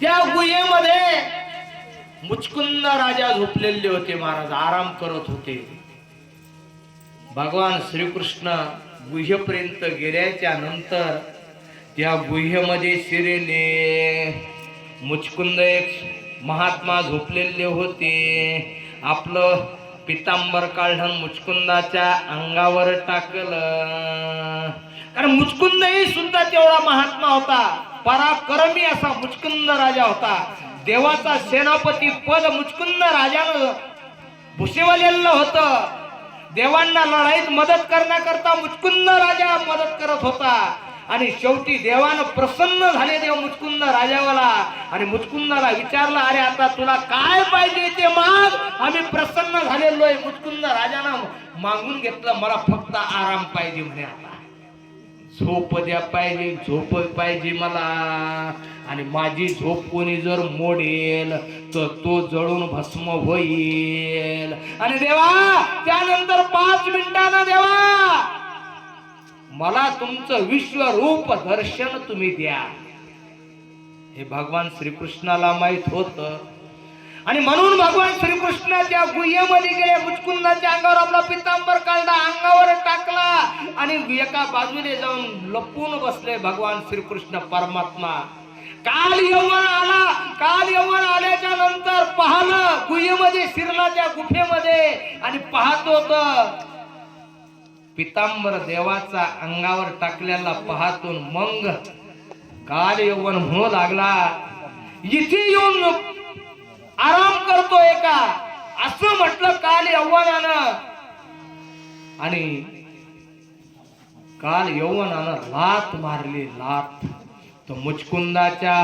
त्या गुहेमध्ये मुचकुंद राजा झोपलेले होते. महाराज आराम करत होते. भगवान श्रीकृष्ण गुहेपर्यंत गेल्याच्या नंतर त्या गुहेमध्ये शिरले. मुचकुंद एक महात्मा झोपलेले होते. आपलं पितांबर काढून मुचकुंदाच्या अंगावर टाकलं. कारण मुचकुंदही सुद्धा तेवढा महात्मा होता. पराक्रमी असा मुचकुंद राजा होता. देवाचा सेनापती पद मुचकुंद राजानं भुसेवलेलं होतं. देवांना लढाईत मदत करण्याकरता मुचकुंद राजा मदत करत होता. आणि शेवटी देवानं प्रसन्न झाले देव मुचकुंद राजावाला. आणि मुचकुंदाला विचारलं, अरे आता तुला काय पाहिजे ते माग, आम्ही प्रसन्न झालेलो आहे. मुचकुंद राजानं मागून घेतलं, मला फक्त आराम पाहिजे म्हणे. आता झोप द्या पाहिजे, झोप पाहिजे मला. आणि माझी झोप कोणी जर मोडेल तर तो जळून भस्म होईल. आणि देवा त्यानंतर 5 मिनिटांना देवा मला तुमचं विश्वरूप दर्शन तुम्ही द्या. हे भगवान श्रीकृष्णाला माहित होतं. आणि म्हणून भगवान श्रीकृष्णाच्या गुहेमध्ये गेले. मुचकुंदाच्या अंगावर आपला पितांबर काढला, अंगावर टाकला आणि एका बाजूने जाऊन लपून बसले भगवान श्रीकृष्ण परमात्मा. काल यवन आला. काल यवन आल्याच्या नंतर पाहलं गुहेमध्ये शिरला, त्या गुफेमध्ये. आणि पाहत होत पितांबर देवाचा अंगावर टाकलेला पाहतून मग काल यवन म्हणू लागला, इथे येऊन आराम करतोय का, असं म्हटलं काल यौवनानं. आणि काल यौवनानं लात मारली, लात. तो मुचकुंदाच्या